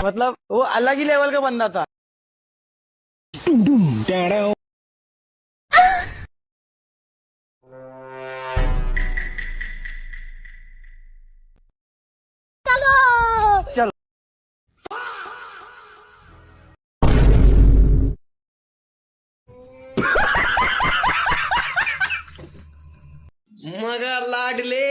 मतलब वो अलग ही लेवल का बंदा था। चलो मगर लाडले